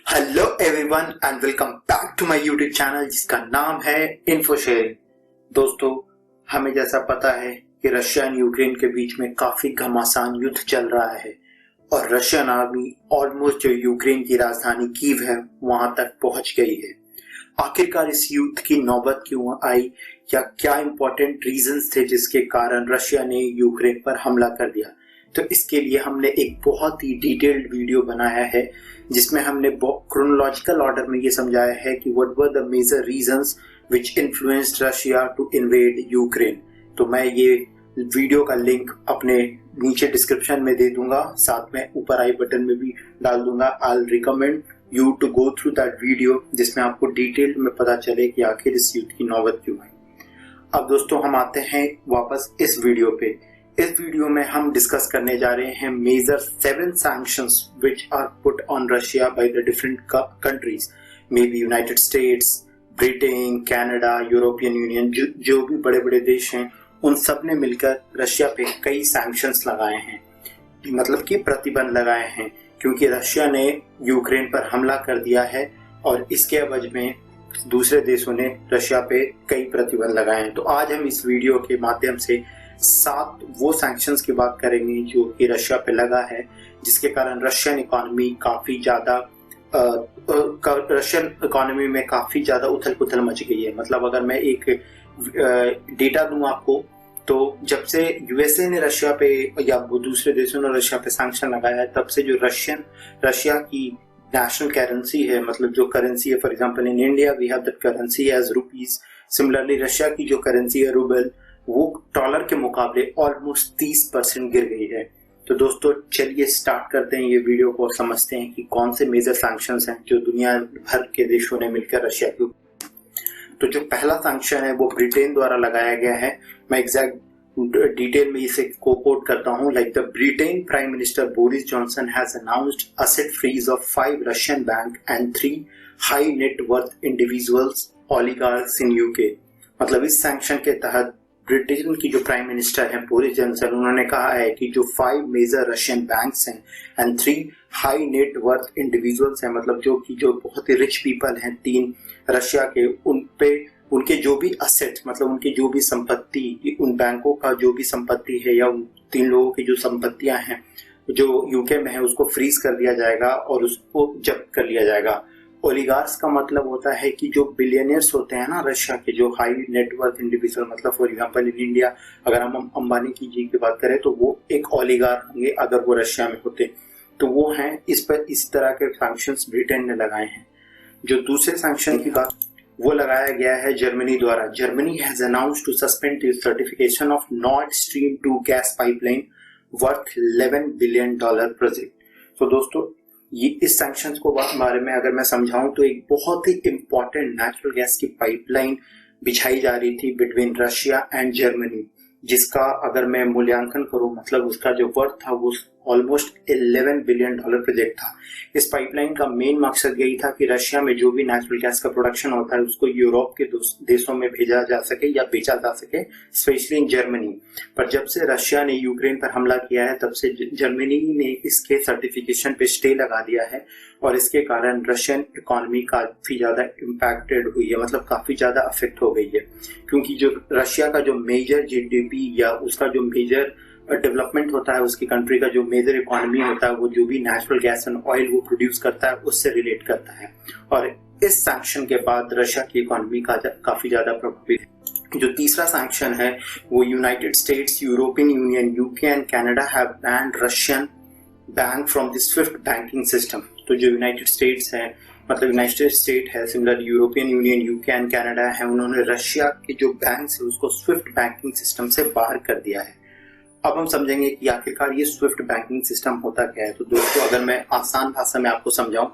Hello everyone and welcome back to my YouTube channel जिसका नाम है इन्फोशेयरिंग। दोस्तों, हमें जैसा पता है कि रशिया और यूक्रेन के बीच में काफी घमासान युद्ध चल रहा है और रशियन आर्मी ऑलमोस्ट जो यूक्रेन की राजधानी कीव है वहां तक पहुंच गई है। आखिरकार इस युद्ध की नौबत क्यों आई या क्या इंपॉर्टेंट रीजंस थे जिसके कारण रशिया ने यूक्रेन पर हमला कर दिया, तो इसके लिए हमने एक बहुत ही डिटेल्ड वीडियो बनाया है जिसमें हमने क्रोनोलॉजिकल ऑर्डर में ये समझाया है कि what were the major reasons which influenced Russia to invade Ukraine. तो मैं ये वीडियो का लिंक अपने नीचे डिस्क्रिप्शन में दे दूंगा, साथ में ऊपर आई बटन में भी डाल दूंगा। I recommend you to go through that video जिसमें आपको डिटेल में पता चले कि आखिर इस युद्ध की नौबत क्यों आई। अब दोस्तों, हम आते हैं वापस इस वीडियो पे। इस वीडियो में हम डिस्कस करने जा रहे हैं major 7 sanctions which are put on Russia by the different countries, maybe United States, Britain, Canada, European union, जो भी बड़े बड़े देश हैं उन सब ने मिलकर रशिया पे कई सैंक्शंस लगाए हैं, मतलब कि प्रतिबंध लगाए हैं, क्योंकि रशिया ने यूक्रेन पर हमला कर दिया है और इसके एवज में दूसरे देशों ने रशिया पे कई प्रतिबंध लगाए हैं। तो आज हम इस वीडियो के माध्यम से 7 वो सैंक्शंस की बात करेंगे जो कि रशिया पे लगा है, जिसके कारण रशियन इकोनॉमी में काफी ज्यादा उथल पुथल मच गई है। मतलब अगर मैं एक डेटा दूं आपको, तो जब से यूएसए ने रशिया पे या वो दूसरे देशों ने रशिया पे सैंक्शन लगाया है, तब से जो रशिया की नेशनल करेंसी है, मतलब जो करेंसी है, for example in India we have that currency as rupees. Similarly Russia की जो करेंसी है रूबल, वो डॉलर के मुकाबले ऑलमोस्ट 30% गिर गई है। तो दोस्तों, चलिए स्टार्ट करते हैं ये वीडियो को और समझते हैं कि कौन से मेजर सैंक्शंस हैं जो दुनिया भर के देशों ने मिलकर रशिया के। तो जो पहला सैंक्शन है वो ब्रिटेन द्वारा लगाया गया है। मैं एग्जैक्ट डिटेल में इसे कोट करता हूं। Like the Britain prime minister Boris Johnson has announced asset freeze of 5 Russian bank and 3 high net worth individuals oligarchs in UK. मतलब इस सैंक्शन के तहत ब्रिटेन की जो प्राइम मिनिस्टर हैं बोरिस जॉनसन, उन्होंने कहा है कि जो 5 मेजर रशियन बैंक्स हैं and 3 high net worth individuals हैं, मतलब जो बहुत ही रिच पीपल हैं, 3 रशिया के, उन पे उनके जो भी असेट, मतलब उनकी जो भी संपत्ति, उन बैंकों का जो भी संपत्ति है या उन 3 लोगों की जो संपत्तियां हैं जो यूके में है, उसको फ्रीज कर दिया जाएगा और उसको जब्त कर लिया जाएगा। ओलिगार्क्स का मतलब होता है कि जो बिलियनियर्स होते हैं ना रशिया के, जो हाई नेटवर्थ इंडिविजुअल, मतलब फॉर एग्जांपल इन इंडिया अगर हम अंबानी जी की बात करें तो वो एक ओलिगार्क होंगे अगर वो रशिया में होते, तो वो हैं। इस पर इस तरह के सैंक्शंस ब्रिटेन ने लगाए हैं। जो दूसरे सैंक्शन की बात वो लगाया गया है जर्मनी द्वारा। Germany has announced to suspend the certification of Nord Stream 2 gas pipeline worth $11 billion project. तो दोस्तों, ये इस सैंक्शंस को बारे में अगर मैं समझाऊं तो एक बहुत ही इंपॉर्टेंट नेचुरल गैस की पाइपलाइन बिछाई जा रही थी बिटवीन रशिया एंड जर्मनी, जिसका अगर मैं मूल्यांकन करूं, मतलब उसका जो वर्थ था वो ऑलमोस्ट $11 बिलियन प्रोजेक्ट था। इस पाइपलाइन का मेन मकसद यही था कि रशिया में जो भी नेचुरल गैस का प्रोडक्शन होता है उसको यूरोप के देशों में भेजा जा सके या बेचा जा सके, स्पेशली इन जर्मनी। पर जब से रशिया ने यूक्रेन पर हमला किया है तब से जर्मनी ने इसके सर्टिफिकेशन पे स्टे लगा दिया है और इसके कारण रशियन इकोनॉमी काफी ज्यादा इम्पैक्टेड हुई है, मतलब काफी ज्यादा अफेक्ट हो गई है, क्योंकि जो रशिया का जो मेजर जीडीपी या उसका जो मेजर डेवलपमेंट होता है, उसकी कंट्री का जो मेजर इकोनॉमी होता है, वो जो भी नेचुरल गैस एंड ऑयल वो प्रोड्यूस करता है उससे रिलेट करता है। और इस सैंक्शन के बाद रशिया की इकोनॉमी काफी ज्यादा प्रभावित है। जो तीसरा सैंक्शन है वो United States, European Union, UK and Canada have banned Russian bank from the SWIFT banking system. तो जो यूनाइटेड स्टेट्स है, मतलब यूनाइटेड स्टेट है, similar European Union, UK and Canada है, उन्होंने रशिया के जो बैंक है उसको स्विफ्ट बैंकिंग सिस्टम से बाहर कर दिया है। अब हम समझेंगे कि आखिरकार ये स्विफ्ट बैंकिंग सिस्टम होता क्या है। तो दोस्तों, अगर मैं आसान भाषा में आपको समझाऊं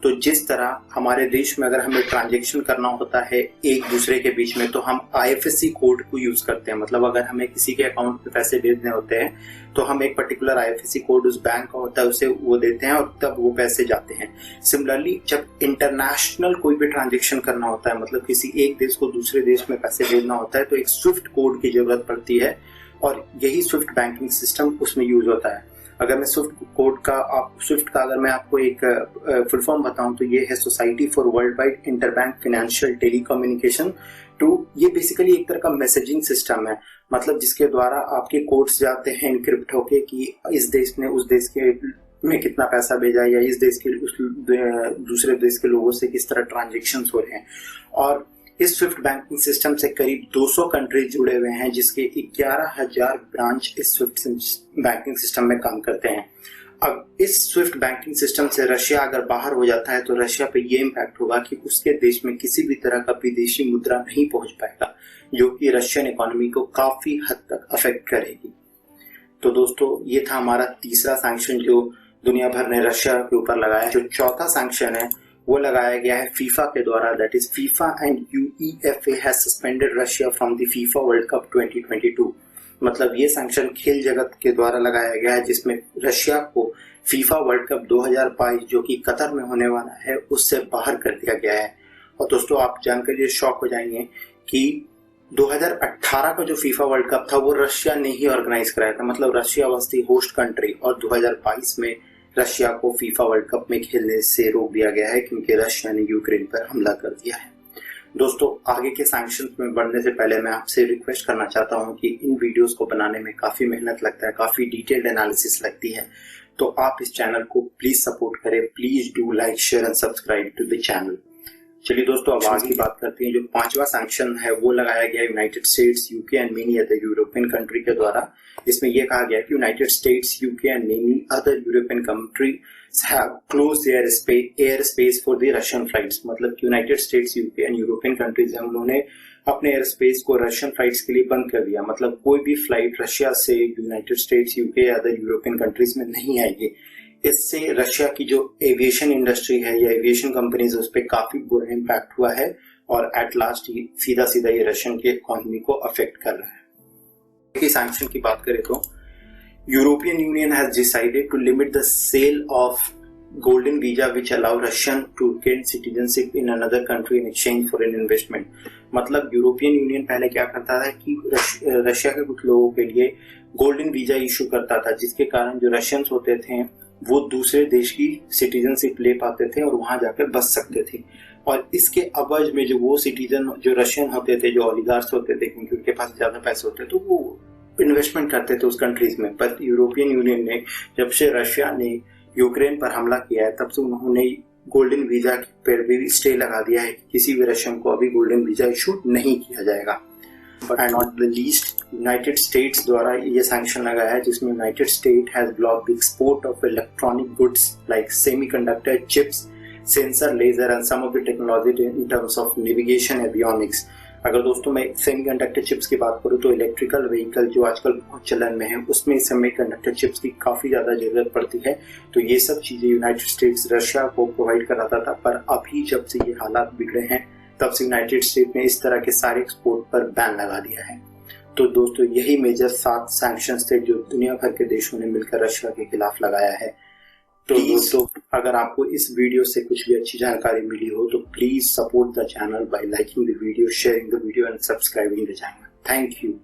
तो जिस तरह हमारे देश में अगर हमें ट्रांजैक्शन करना होता है एक दूसरे के बीच में, तो हम आईएफएससी कोड को यूज करते हैं। मतलब अगर हमें किसी के अकाउंट पे पैसे भेजने होते हैं तो हम एक पर्टिकुलर आईएफएससी कोड उस बैंक का होता है उसे वो देते हैं और तब वो पैसे जाते हैं। सिमिलरली जब इंटरनेशनल कोई भी ट्रांजैक्शन करना होता है, मतलब किसी एक देश को दूसरे देश में पैसे भेजना होता है, तो एक स्विफ्ट कोड की जरूरत पड़ती है और यही स्विफ्ट बैंकिंग सिस्टम उसमें यूज होता है। अगर मैं स्विफ्ट का अगर मैं आपको एक फुल फॉर्म बताऊं तो ये है society for world wide interbank financial telecommunication to. ये बेसिकली एक तरह का मैसेजिंग सिस्टम है, मतलब जिसके द्वारा आपके कोड्स जाते हैं इनक्रिप्ट होके कि इस देश ने उस देश के में कितना पैसा भेजा या इस देश के उस दूसरे देश के लोगों से किस तरह ट्रांजेक्शन्स हो रहे हैं। और इस स्विफ्ट बैंकिंग सिस्टम से करीब 200 कंट्रीज जुड़े हुए हैं, जिसके 11,000 ब्रांच इस स्विफ्ट बैंकिंग सिस्टम में काम करते हैं। अब इस स्विफ्ट बैंकिंग सिस्टम से रशिया अगर बाहर हो जाता है तो रशिया पे ये इम्पैक्ट होगा कि उसके देश में किसी भी तरह का विदेशी मुद्रा नहीं पहुंच पाएगा, जो कि रशियन इकोनॉमी को काफी हद तक अफेक्ट करेगी। तो दोस्तों, ये था हमारा तीसरा सैंक्शन जो दुनिया भर ने रशिया के ऊपर लगाया। जो चौथा सैंक्शन है वो लगाया गया है फीफा के द्वारा, that is FIFA and UEFA has suspended Russia from the FIFA world cup 2022। मतलब ये सैंक्शन खेल जगत के द्वारा लगाया गया है, जिसमें रशिया को फीफा वर्ल्ड कप 2022 जो कि कतर में होने वाला है उससे बाहर कर दिया गया है। और दोस्तों, आप जानकर ये शॉक हो जाएंगे कि 2018 का जो फीफा वर्ल्ड कप था वो रशिया ने ही ऑर्गेनाइज कराया था, मतलब Russia was the host country. और 2022 में रशिया को फीफा वर्ल्ड कप में खेलने से रोक दिया गया है क्योंकि रशिया ने यूक्रेन पर हमला कर दिया है। दोस्तों, आगे के सैंक्शंस में बढ़ने से पहले मैं आपसे रिक्वेस्ट करना चाहता हूं कि इन वीडियोस को बनाने में काफी मेहनत लगता है, काफी डिटेल्ड एनालिसिस लगती है, तो आप इस चैनल को प्लीज सपोर्ट करें। Please do like, share and subscribe to the channel. चलिए दोस्तों, अब आगे की बात करते हैं। जो पांचवा सैंक्शन है वो लगाया गया United states, UK and many other European country के द्वारा। इसमें यह कहा गया कि United states, UK and many other European country have closed their airspace for the Russian flights। मतलब United states, UK and European countries हैं, उन्होंने अपने एयर स्पेस को रशियन फ्लाइट्स के लिए बंद कर दिया। मतलब कोई भी फ्लाइट रशिया से यूनाइटेड स्टेट्स, यूके या अदर यूरोपियन कंट्रीज में नहीं आएगी। इससे रशिया की जो एविएशन इंडस्ट्री है या एविएशन कंपनीज, उस पर काफी बुरा इम्पैक्ट हुआ है और एट लास्ट सीधा सीधा ये रशियन की इकोनॉमी को अफेक्ट कर रहा है। सैंक्शन की बात करें तो European Union has decided to limit the sale of golden visa which allow Russian to gain citizenship in another country in exchange for an investment। मतलब यूरोपियन यूनियन पहले क्या करता था कि रशिया के कुछ लोगों के लिए गोल्डन वीजा इशू करता था, जिसके कारण जो रशियंस होते थे वो दूसरे देश की सिटीजनशिप ले पाते थे और वहां जाकर बस सकते थे। और इसके अवज में जो वो सिटीजन जो रशियन होते थे, जो ओलिगार्स होते थे, क्योंकि उनके पास ज्यादा पैसे होते तो वो इन्वेस्टमेंट करते थे उस कंट्रीज में। पर यूरोपियन यूनियन ने, जब से रशिया ने यूक्रेन पर हमला किया है, तब से उन्होंने गोल्डन वीजा पर भी स्टे लगा दिया है कि किसी भी रशियन को अभी गोल्डन वीजा इशू नहीं किया जाएगा। But not the least, United States द्वारा ये सैंक्शन लगाया है, जिसमें United State has blocked the export of electronic goods like semiconductor chips, sensor, laser and some of the technology in terms of navigation, avionics. अगर दोस्तों मैं semiconductor chips की बात करूं तो इलेक्ट्रिकल व्हीकल जो आजकल बहुत चलन में है, उसमें सेमीकंडक्टर चिप्स की काफी ज्यादा जरूरत पड़ती है। तो ये सब चीजें यूनाइटेड स्टेट्स रशिया को प्रोवाइड कराता था, पर अभी जब से ये हालात बिगड़े हैं तब से यूनाइटेड स्टेट ने इस तरह के सारे एक्सपोर्ट पर बैन लगा दिया है। तो दोस्तों, यही मेजर 7 सैंक्शंस थे जो दुनिया भर के देशों ने मिलकर रशिया के खिलाफ लगाया है। तो दोस्तों, अगर आपको इस वीडियो से कुछ भी अच्छी जानकारी मिली हो तो please support the channel bye liking the video, sharing the video and subscribing the channel. Thank you.